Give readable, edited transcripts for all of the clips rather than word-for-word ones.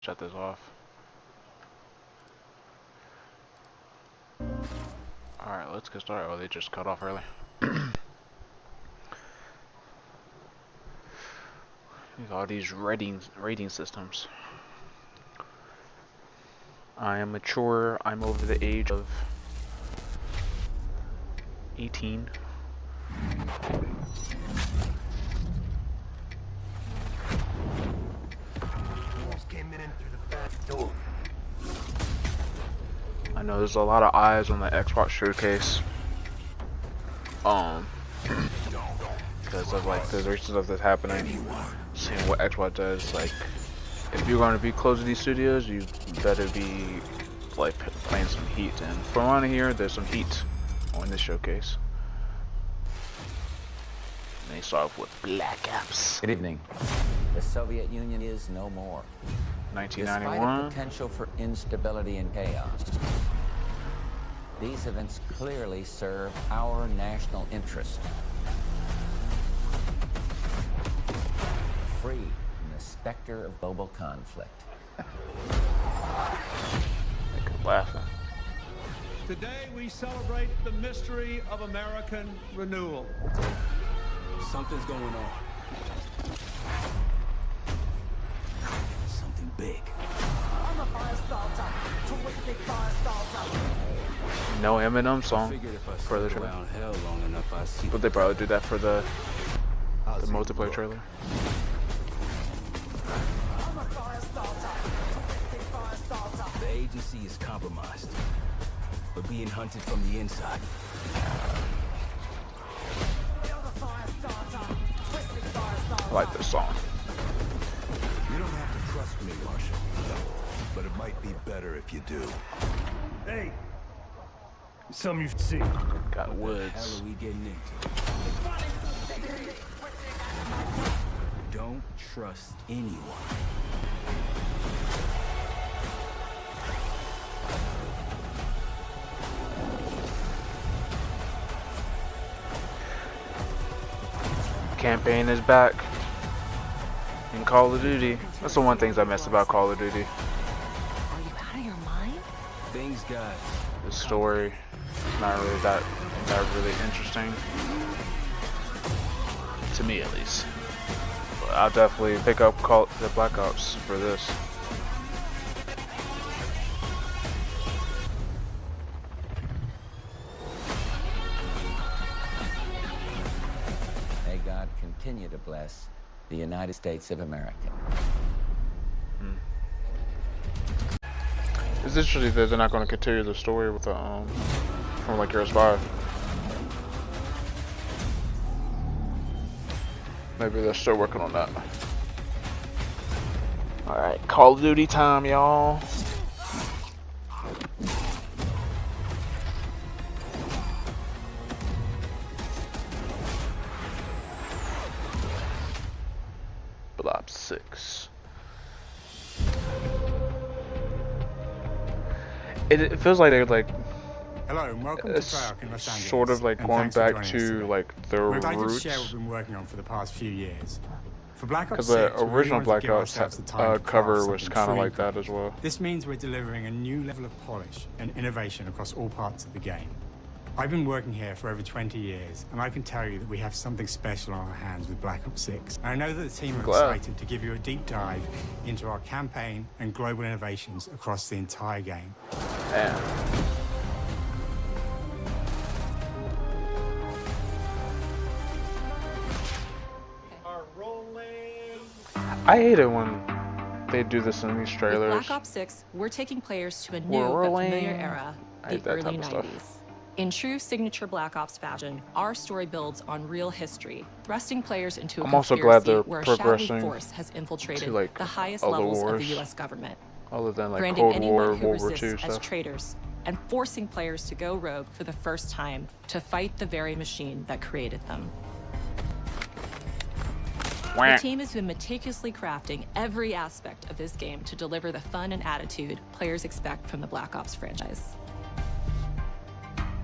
shut this off. Alright, let's get started. Oh, they just cut off early. All these rating systems. I am mature. I'm over the age of 18. I know there's a lot of eyes on the Xbox showcase. Because of like the recent stuff that's happening, seeing what Xbox does. Like, if you're going to be close to these studios, you better be like playing some heat. And from what I hear, there's some heat on this showcase. And they start off with Black Ops. Good evening. The Soviet Union is no more. 1991. Despite a potential for instability and chaos, these events clearly serve our national interest. Free from the specter of global conflict. Laughing. Today we celebrate the mystery of American renewal. Something's going on. Something big. No Eminem song for the trailer, but they probably do that for the multiplayer trailer. The agency is compromised. We're being hunted from the inside. I like this song. You don't have to trust me, Marshal, but it might be better if you do. Hey, some you see. Got What the woods. hell are we getting into? Don't trust anyone. Campaign is back in Call of Duty. That's the one thing I miss about Call of Duty. Are you out of your mind? Things got The story is not really that really interesting, to me at least. But I'll definitely pick up the Black Ops for this. May God continue to bless the United States of America. It's interesting that they're not going to continue the story with the from like Gears 5. Maybe they're still working on that. Alright, Call of Duty time, y'all. Black Ops 6. It feels like they're like Hello and welcome to Treyarch in Los Angeles. sort of like and going thanks for back joining us to today. like their We're excited roots. to share what we've been working on for the past few years. For Black Ops Because 6, the we really original wanted to Black give Ops ourselves the time to cover craft was something kind of truly like that great. as well. This means we're delivering a new level of polish and innovation across all parts of the game. I've been working here for over 20 years, and I can tell you that we have something special on our hands with Black Ops 6. And I know that the team are Glad. excited to give you a deep dive into our campaign and global innovations across the entire game. Yeah. Are rolling. I hate it when they do this in these With trailers. Black Ops 6, we're taking players to a new We're but familiar rolling. era, I the hate that early type of stuff. 90s. In true signature Black Ops fashion, our story builds on real history, thrusting players into a I'm also glad conspiracy they're where a shadowy progressing force has infiltrated to, like, the highest other levels of the wars. U.S. government, Other than like branding Cold anyone War, who World War resists II as stuff. traitors, and forcing players to go rogue for the first time to fight the very machine that created them. The team has been meticulously crafting every aspect of this game to deliver the fun and attitude players expect from the Black Ops franchise.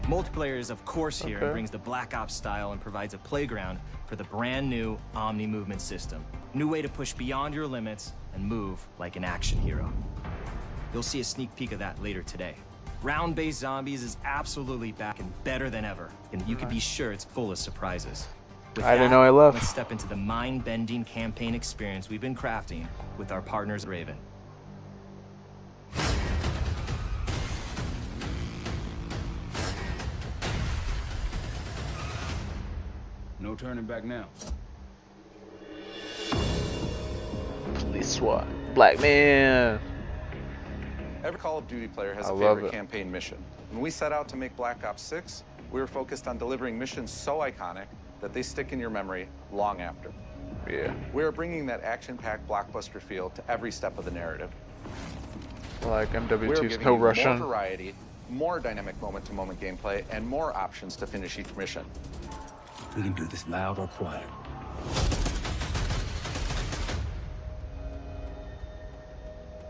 Multiplayer is of course here Okay. and brings the Black Ops style and provides a playground for the brand new Omni movement system. New way to push beyond your limits and move like an action hero. You'll see a sneak peek of that later today. Round-based Zombies is absolutely back and better than ever, and you can be sure it's full of surprises. With I didn't that, know I left. Let's step into the mind-bending campaign experience we've been crafting with our partners at Raven. No turning back now. Police SWAT. Black man. Every Call of Duty player has I a love favorite it. campaign mission. When we set out to make Black Ops 6, we were focused on delivering missions so iconic that they stick in your memory long after. Yeah. We are bringing that action-packed blockbuster feel to every step of the narrative. Like We are MW2's giving no you more Russian. variety, more dynamic moment-to-moment gameplay, and more options to finish each mission. We can do this loud or quiet.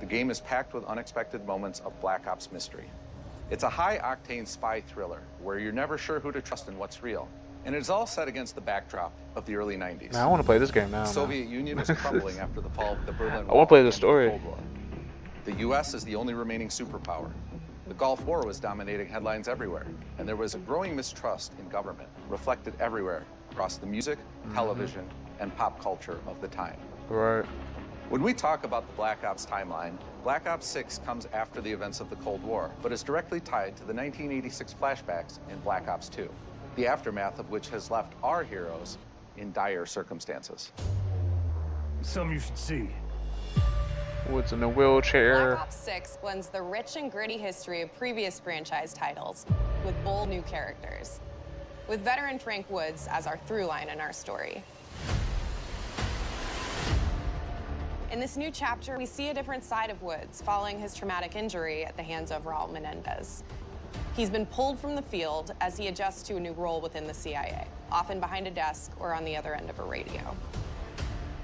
The game is packed with unexpected moments of Black Ops mystery. It's a high-octane spy thriller where you're never sure who to trust and what's real. And it's all set against the backdrop of the early 90s. Man, I want to play this game now. The Soviet Union was crumbling after the fall of the Berlin Wall. I want to play the and story. Cold War. The U.S. is the only remaining superpower. The Gulf War was dominating headlines everywhere, and there was a growing mistrust in government, reflected everywhere across the music, television, and pop culture of the time. Right. When we talk about the Black Ops timeline, Black Ops 6 comes after the events of the Cold War, but is directly tied to the 1986 flashbacks in Black Ops 2, the aftermath of which has left our heroes in dire circumstances. Something you should see. Woods in a wheelchair. Black Ops 6 blends the rich and gritty history of previous franchise titles with bold new characters, with veteran Frank Woods as our through line in our story. In this new chapter, we see a different side of Woods following his traumatic injury at the hands of Raul Menendez. He's been pulled from the field as he adjusts to a new role within the CIA, often behind a desk or on the other end of a radio.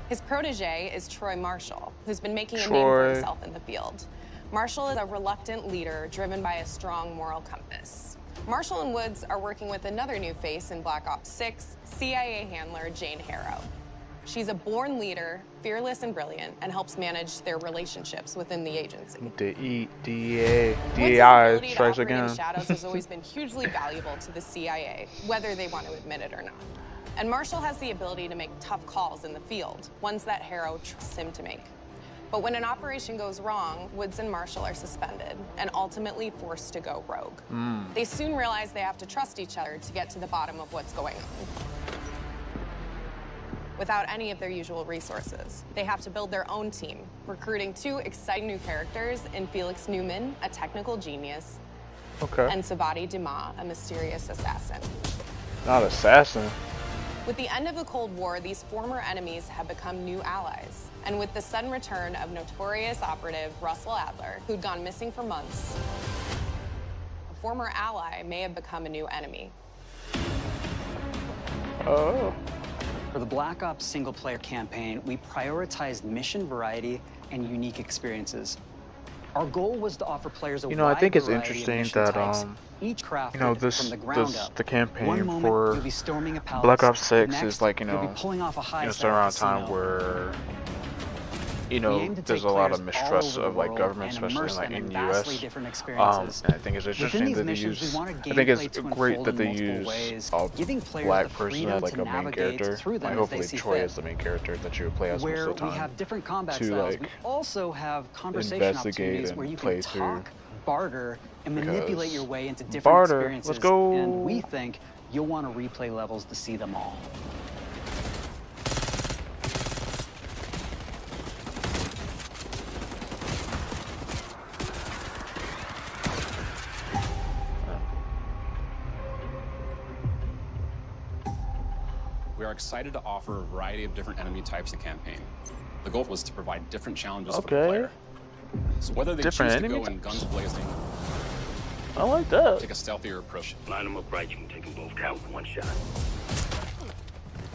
His protege is Troy Marshall, who's been making a name for himself in the field. Marshall is a reluctant leader driven by a strong moral compass. Marshall and Woods are working with another new face in Black Ops 6, CIA handler Jane Harrow. She's a born leader, fearless and brilliant, and helps manage their relationships within the agency. DEA Woods' ability to strikes operate in again. the shadows has always been hugely valuable to the CIA, whether they want to admit it or not. And Marshall has the ability to make tough calls in the field, ones that Harrow trusts him to make. But when an operation goes wrong, Woods and Marshall are suspended and ultimately forced to go rogue. They soon realize they have to trust each other to get to the bottom of what's going on. Without any of their usual resources, they have to build their own team, recruiting two exciting new characters in Felix Newman, a technical genius, and Savati Dumas, a mysterious assassin. Not assassin. With the end of the Cold War, these former enemies have become new allies. And with the sudden return of notorious operative Russell Adler, who'd gone missing for months, a former ally may have become a new enemy. Oh. For the Black Ops single-player campaign, we prioritized mission variety and unique experiences. Our goal was to offer players a You know, I wide think it's variety of interesting mission that types, each crafted you know, from the ground up. the One campaign moment, for you'll be storming a palace. Black Ops 6 Next, is like, you you'll know, be pulling off a heist it's at a around a time casino. where, you We know, aim to there's take a lot of players all mistrust over the of like world government, and especially immerse like them in in the vastly US. different experiences. And I think it's Within interesting these that they missions, use. we wanted I think it's gameplay to great unfold that in they multiple use ways, a giving players black the person freedom as like to a main navigate character. through them Like as hopefully they see Troy fit. is the main character that you would play as most Where of the we time. have different combat to, styles, like, we also have conversation investigate opportunities and where you play can through. talk, barter, and manipulate Because your way into different barter, experiences. let's go. And we think you'll want to replay levels to see them all. We are excited to offer a variety of different enemy types in the campaign. The goal was to provide different challenges for the player. So whether they Different choose to enemy go in guns blazing, I like that. take a stealthier approach. Line them up right, you can take them both down with one shot.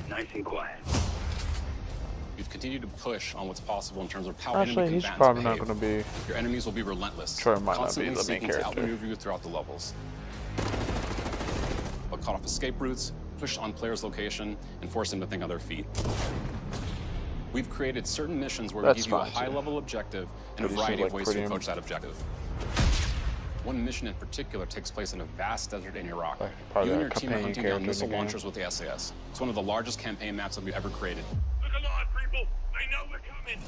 Nice and quiet. We've continued to push on what's possible in terms of how Actually, enemy he's combatants probably behave. not going to be. Your enemies will be relentless, Troy might not be constantly the main seeking to character. outmaneuver you throughout the levels. But cut off escape routes, push on players' location, and force them to think on their feet. We've created certain missions where That's we give you a fine, too. high-level objective and a Pretty variety soon, of like, ways to pretty approach that objective. One mission in particular takes place in a vast desert in Iraq. probably You and a your team are companion hunting character down in the missile game. launchers with the SAS. It's one of the largest campaign maps that we've ever created. Look alive, people! They know we're coming!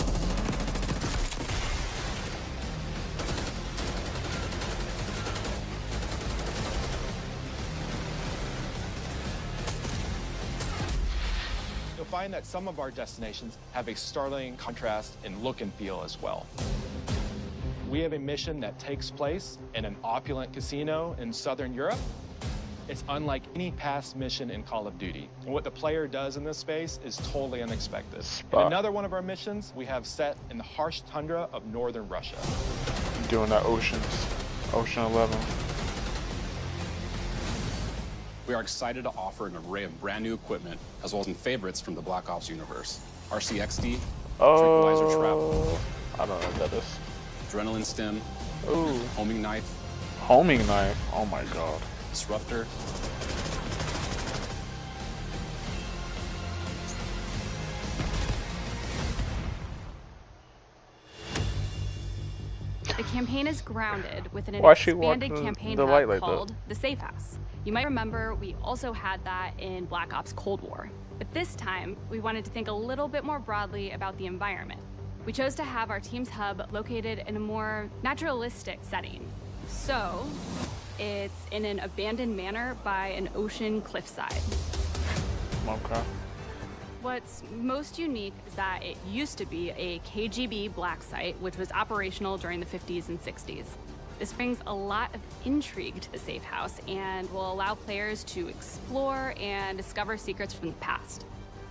You'll find that some of our destinations have a startling contrast in look and feel as well. We have a mission that takes place in an opulent casino in Southern Europe. It's unlike any past mission in Call of Duty. And what the player does in this space is totally unexpected. And another one of our missions we have set in the harsh tundra of northern Russia. Doing that Ocean 11. We are excited to offer an array of brand new equipment, as well as some favorites from the Black Ops universe. RCXD, Tranquilizer Trap, I don't know what that is. Adrenaline Stim, Ooh. Homing Knife, Homing knife. Oh my god. Disruptor, The campaign is grounded within an Why she expanded walking campaign the hub light like that? called the Safe House. You might remember we also had that in Black Ops Cold War. But this time, we wanted to think a little bit more broadly about the environment. We chose to have our team's hub located in a more naturalistic setting. So, it's in an abandoned manor by an ocean cliffside. Okay. What's most unique is that it used to be a KGB black site, which was operational during the 50s and 60s. This brings a lot of intrigue to the Safe House and will allow players to explore and discover secrets from the past.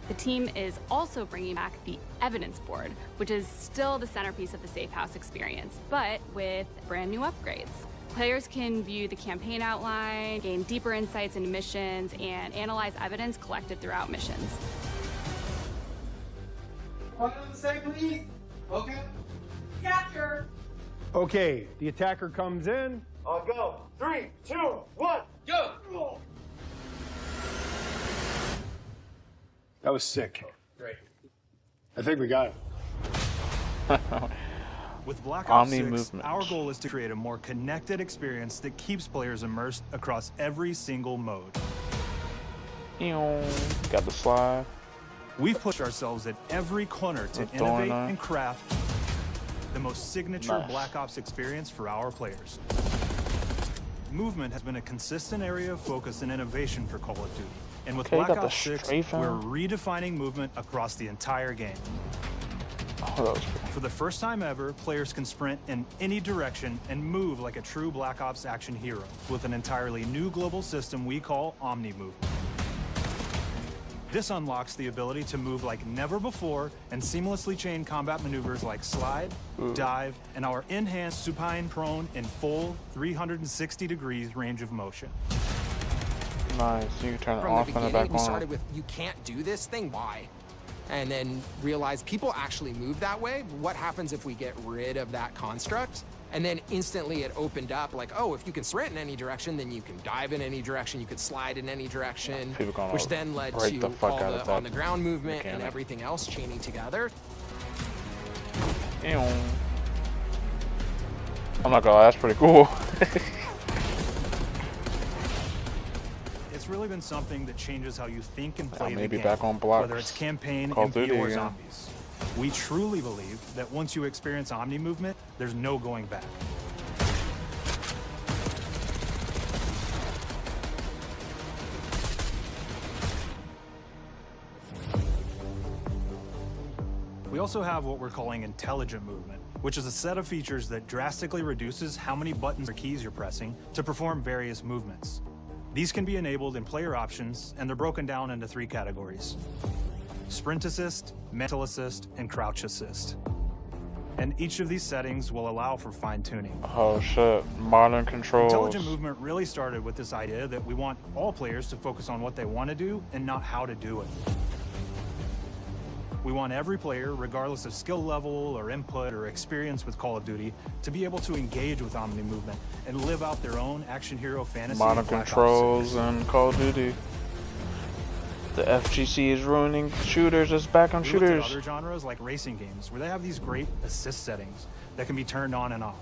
The team is also bringing back the evidence board, which is still the centerpiece of the Safe House experience, but with brand new upgrades. Players can view the campaign outline, gain deeper insights into missions, and analyze evidence collected throughout missions. What on the say, please? Okay. Capture. Okay, the attacker comes in. I'll go. 3, 2, 1, go! That was sick. Great. I think we got it. With Black Ops Omni 6, movement. our goal is to create a more connected experience that keeps players immersed across every single mode. Got the slide. We've pushed ourselves at every corner to What's going innovate on? and craft the most signature Nice. Black Ops experience for our players. Movement has been a consistent area of focus and innovation for Call of Duty. And with Okay, you Black got the Ops 6, strafing. we're redefining movement across the entire game. Oh, that was cool. For the first time ever, players can sprint in any direction and move like a true Black Ops action hero with an entirely new global system we call Omni Movement. This unlocks the ability to move like never before and seamlessly chain combat maneuvers like slide, dive, and our enhanced supine prone in full 360 degrees range of motion. Nice. You can turn it From off the and it beginning, back we on. started with, you can't do this thing, why? And then realized people actually move that way. What happens if we get rid of that construct? And then instantly it opened up like, oh, if you can sprint in any direction, then you can dive in any direction, you could slide in any direction, People gonna which then led break to the fuck all out of the that on-the-ground movement and mechanic. everything else chaining together. I'm not gonna lie, that's pretty cool. It's really been something that changes how you think and play the maybe game, back on blocks. whether it's campaign, Call of MP, Duty or again. zombies. We truly believe that once you experience Omni Movement, there's no going back. We also have what we're calling intelligent movement, which is a set of features that drastically reduces how many buttons or keys you're pressing to perform various movements. These can be enabled in player options, and they're broken down into 3 categories: Sprint Assist, Mental Assist, and Crouch Assist. And each of these settings will allow for fine-tuning. Oh shit, modern controls. Intelligent movement really started with this idea that we want all players to focus on what they want to do and not how to do it. We want every player, regardless of skill level or input or experience with Call of Duty, to be able to engage with Omni Movement and live out their own action hero fantasy. Modern in Black Ops controls 6. and Call of Duty. The FGC is ruining shooters. It's back on We looked at shooters. other genres like racing games, where they have these great assist settings that can be turned on and off.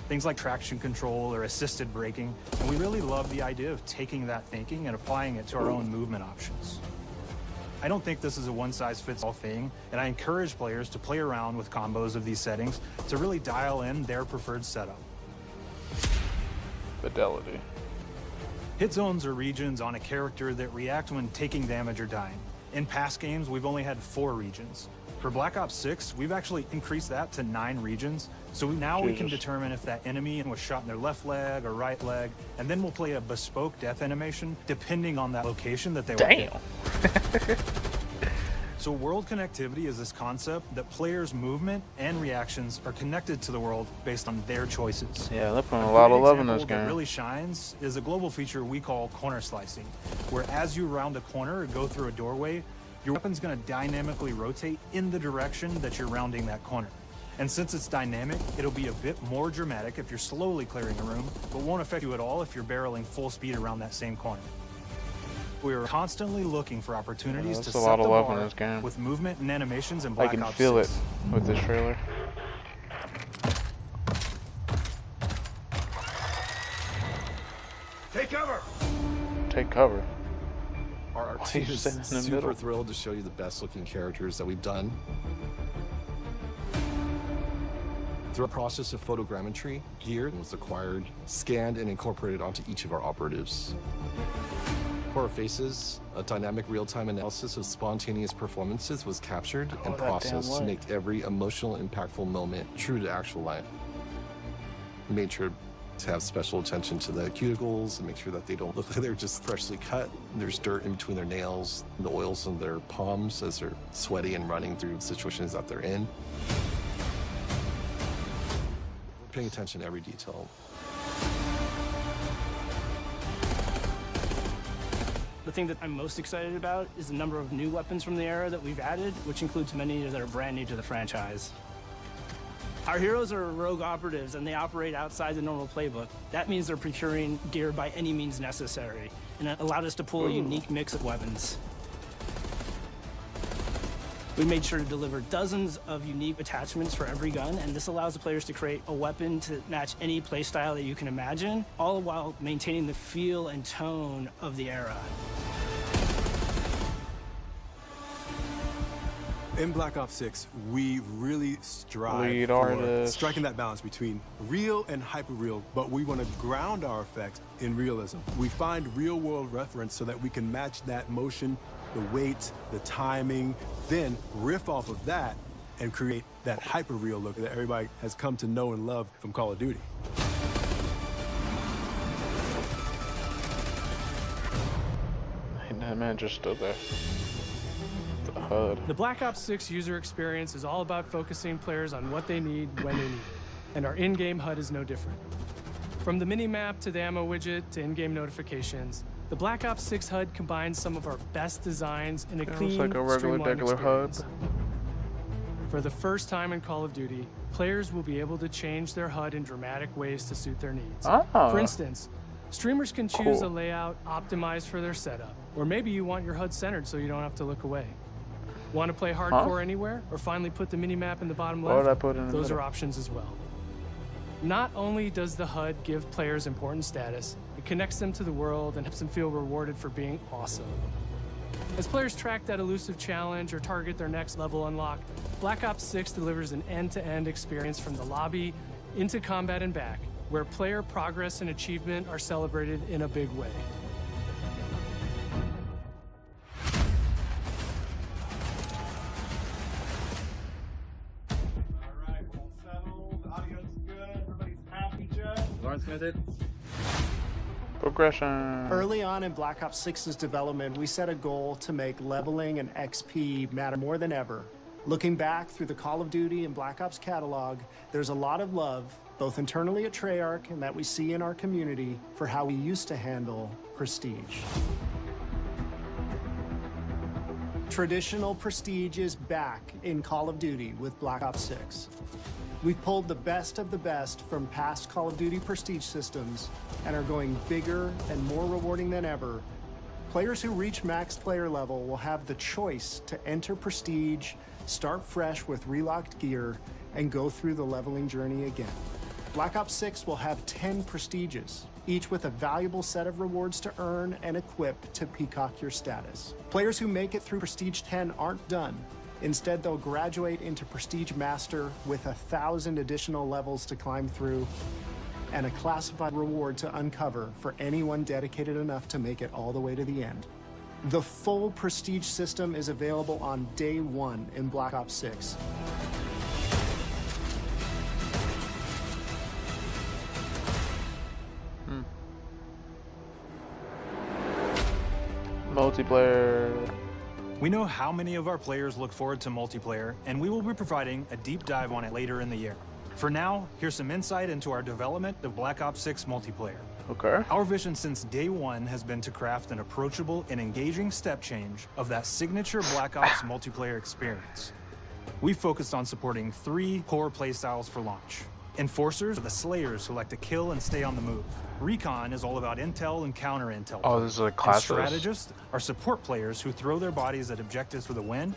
Things like traction control or assisted braking. And we really love the idea of taking that thinking and applying it to our own movement options. I don't think this is a one-size-fits-all thing, and I encourage players to play around with combos of these settings to really dial in their preferred setup. Fidelity. Hit zones are regions on a character that react when taking damage or dying. In past games, we've only had 4 regions. For Black Ops 6, we've actually increased that to 9 regions, so now we can determine if that enemy was shot in their left leg or right leg, and then we'll play a bespoke death animation depending on that location that they were hit. So world connectivity is this concept that players' movement and reactions are connected to the world based on their choices. Yeah, they're putting a lot of love in this That game. really shines is a global feature we call corner slicing, where as you round a corner or go through a doorway, your weapon's going to dynamically rotate in the direction that you're rounding that corner. And since it's dynamic, it'll be a bit more dramatic if you're slowly clearing a room, but won't affect you at all if you're barreling full speed around that same corner. We're constantly looking for opportunities to there's a set lot the of love bar in this game. with movement and animations in I Black can Ops feel 6. it with this trailer. Take cover! Take cover. Our Why team you is sitting in the super middle? thrilled to show you the best looking characters that we've done. Through a process of photogrammetry, gear was acquired, scanned, and incorporated onto each of our operatives. For our faces, a dynamic real-time analysis of spontaneous performances was captured and that damn processed to light. make every emotional, impactful moment true to actual life. We made sure to have special attention to the cuticles and make sure that they don't look like they're just freshly cut. There's dirt in between their nails, the oils on their palms as they're sweaty and running through situations that they're in. Paying attention to every detail. The thing that I'm most excited about is the number of new weapons from the era that we've added, which includes many that are brand new to the franchise. Our heroes are rogue operatives, and they operate outside the normal playbook. That means they're procuring gear by any means necessary, and it allowed us to pull a unique mix of weapons. We made sure to deliver dozens of unique attachments for every gun, and this allows the players to create a weapon to match any playstyle that you can imagine, all while maintaining the feel and tone of the era. In Black Ops 6, we really strive Lead for artist. striking that balance between real and hyper-real, but we want to ground our effects in realism. We find real-world reference so that we can match that motion, the weight, the timing, then riff off of that and create that hyper-real look that everybody has come to know and love from Call of Duty. That man just stood there. The HUD. The Black Ops 6 user experience is all about focusing players on what they need when they need it, and our in-game HUD is no different. From the mini-map to the ammo widget to in-game notifications, the Black Ops 6 HUD combines some of our best designs in a It clean, looks like a regular, streamlined degular HUD. experience. For the first time in Call of Duty, players will be able to change their HUD in dramatic ways to suit their needs. Ah. For instance, streamers can choose Cool. a layout optimized for their setup, or maybe you want your HUD centered so you don't have to look away. Want to play hardcore anywhere, or finally put the mini-map in the bottom Why left? would I put it in the Those middle? are options as well. Not only does the HUD give players important status, it connects them to the world and helps them feel rewarded for being awesome. As players track that elusive challenge or target their next level unlock, Black Ops 6 delivers an end-to-end experience from the lobby into combat and back, where player progress and achievement are celebrated in a big way. Lawrence method. Progression. Early on in Black Ops 6's development, we set a goal to make leveling and XP matter more than ever. Looking back through the Call of Duty and Black Ops catalog, there's a lot of love, both internally at Treyarch and that we see in our community, for how we used to handle prestige. Traditional prestige is back in Call of Duty with Black Ops 6. We've pulled the best of the best from past Call of Duty prestige systems and are going bigger and more rewarding than ever, Players who reach max player level will have the choice to enter Prestige, start fresh with relocked gear, and go through the leveling journey again. Black Ops 6 will have 10 Prestiges, each with a valuable set of rewards to earn and equip to peacock your status. Players who make it through Prestige 10 aren't done. Instead, they'll graduate into Prestige Master with 1,000 additional levels to climb through and a classified reward to uncover for anyone dedicated enough to make it all the way to the end. The full Prestige system is available on day one in Black Ops 6. Multiplayer. We know how many of our players look forward to multiplayer, and we will be providing a deep dive on it later in the year. For now, here's some insight into our development of Black Ops 6 multiplayer. Okay. Our vision since day one has been to craft an approachable and engaging step change of that signature Black Ops multiplayer experience. We focused on supporting 3 core playstyles for launch. Enforcers are the slayers who like to kill and stay on the move. Recon is all about intel and counter-intel. Oh, this is like And classes. strategists are support players who throw their bodies at objectives for the win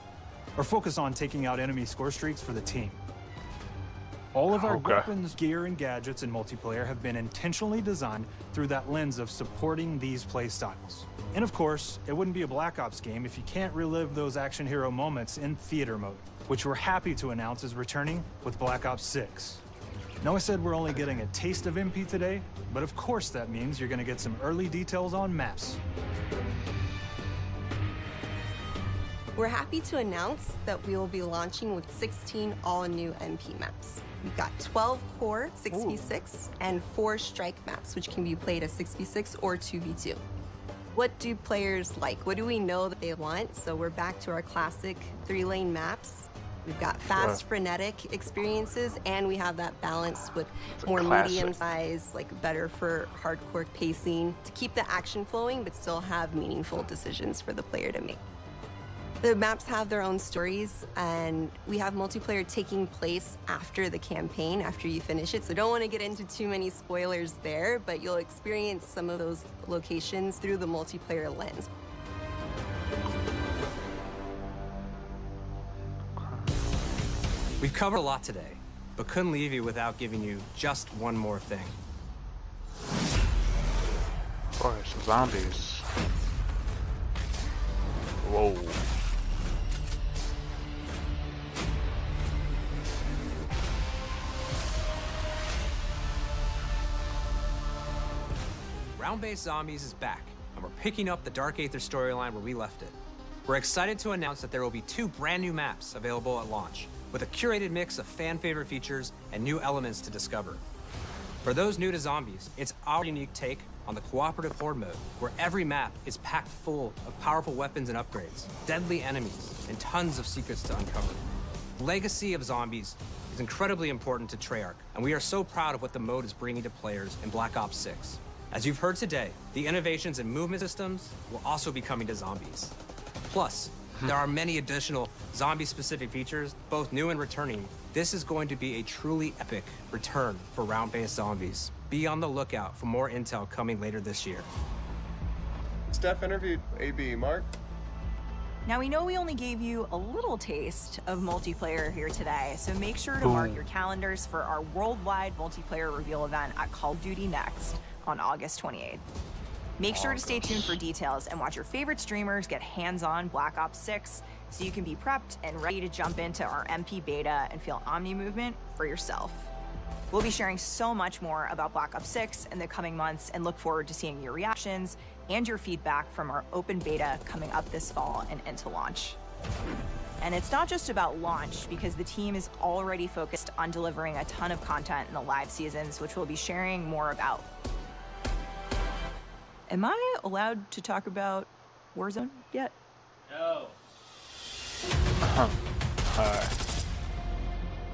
or focus on taking out enemy score streaks for the team. All of our weapons, gear, and gadgets in multiplayer have been intentionally designed through that lens of supporting these play styles. And of course, it wouldn't be a Black Ops game if you can't relive those action hero moments in theater mode, which we're happy to announce is returning with Black Ops 6. Now, I said we're only getting a taste of MP today, but of course that means you're going to get some early details on maps. We're happy to announce that we will be launching with 16 all-new MP maps. We've got 12 core 6v6 and 4 strike maps, which can be played as 6v6 or 2v2. What do players like? What do we know that they want? So we're back to our classic 3-lane maps. We've got fast, frenetic experiences, and we have that balance with more medium size, like better for hardcore pacing, to keep the action flowing, but still have meaningful decisions for the player to make. The maps have their own stories, and we have multiplayer taking place after the campaign, after you finish it. So don't want to get into too many spoilers there, but you'll experience some of those locations through the multiplayer lens. We've covered a lot today, but couldn't leave you without giving you just one more thing. Of course, zombies. Whoa. Round-based Zombies is back, and we're picking up the Dark Aether storyline where we left it. We're excited to announce that there will be 2 brand new maps available at launch, with a curated mix of fan-favorite features and new elements to discover. For those new to Zombies, it's our unique take on the cooperative horde mode, where every map is packed full of powerful weapons and upgrades, deadly enemies, and tons of secrets to uncover. The legacy of Zombies is incredibly important to Treyarch, and we are so proud of what the mode is bringing to players in Black Ops 6. As you've heard today, the innovations in movement systems will also be coming to Zombies. Plus, there are many additional zombie-specific features, both new and returning. This is going to be a truly epic return for round-based Zombies. Be on the lookout for more intel coming later this year. Steph interviewed AB. Mark? Now, we know we only gave you a little taste of multiplayer here today, so make sure to mark your calendars for our worldwide multiplayer reveal event at Call of Duty Next on August 28th. Make sure to stay tuned for details and watch your favorite streamers get hands-on Black Ops 6 so you can be prepped and ready to jump into our MP beta and feel Omni movement for yourself. We'll be sharing so much more about Black Ops 6 in the coming months and look forward to seeing your reactions and your feedback from our open beta coming up this fall and into launch. And it's not just about launch, because the team is already focused on delivering a ton of content in the live seasons, which we'll be sharing more about. Am I allowed to talk about Warzone yet? No.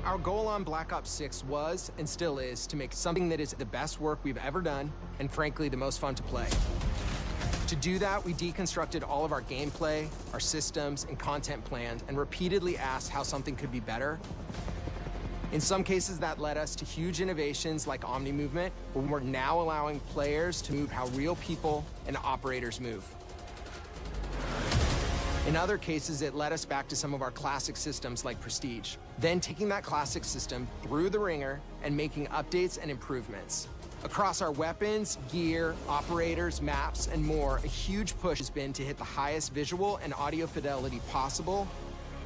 Our goal on Black Ops 6 was, and still is, to make something that is the best work we've ever done, and frankly, the most fun to play. To do that, we deconstructed all of our gameplay, our systems, and content plans, and repeatedly asked how something could be better. In some cases, that led us to huge innovations like Omni Movement, where we're now allowing players to move how real people and operators move. In other cases, it led us back to some of our classic systems like Prestige. Then taking that classic system through the ringer and making updates and improvements. Across our weapons, gear, operators, maps, and more, a huge push has been to hit the highest visual and audio fidelity possible.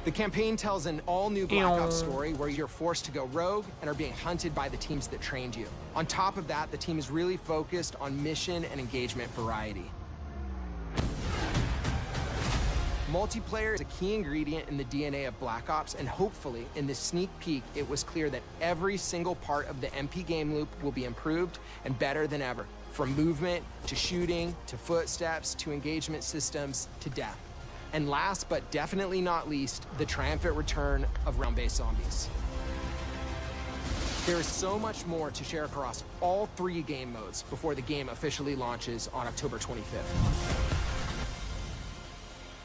The campaign tells an all-new Black Ops story where you're forced to go rogue and are being hunted by the teams that trained you. On top of that, the team is really focused on mission and engagement variety. Multiplayer is a key ingredient in the DNA of Black Ops, and hopefully, in this sneak peek, it was clear that every single part of the MP game loop will be improved and better than ever. From movement, to shooting, to footsteps, to engagement systems, to death. And last but definitely not least, the triumphant return of round-based zombies. There is so much more to share across all 3 game modes before the game officially launches on October 25th.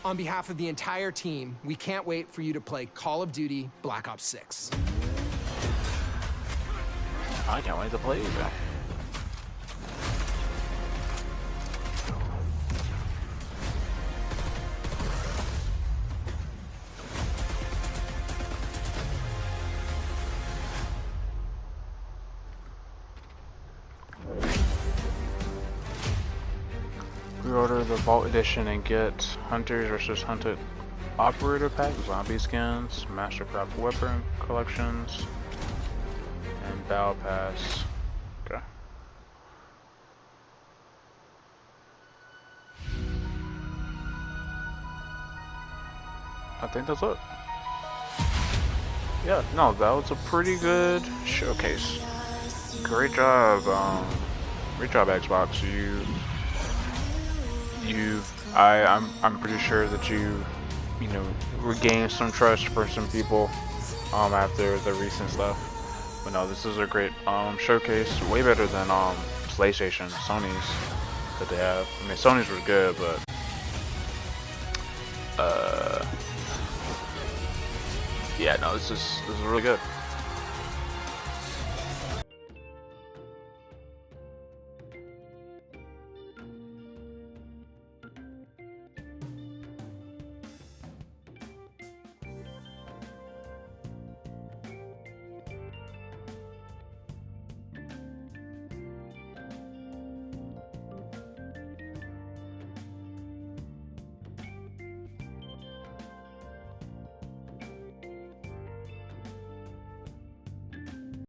On behalf of the entire team, we can't wait for you to play Call of Duty Black Ops 6. I can't wait to play that. Pre-order the Vault Edition and get Hunters vs. Hunted Operator Pack, Zombie Skins, Mastercraft Weapon Collections, and Battle Pass. Okay. I think that's it. Yeah, no, that was a pretty good showcase. Great job, Xbox. I'm pretty sure that you know, regained some trust for some people after the recent stuff. But no, this is a great showcase, way better than PlayStation, Sony's that they have. I mean, Sony's was good, but yeah, no, this is really good.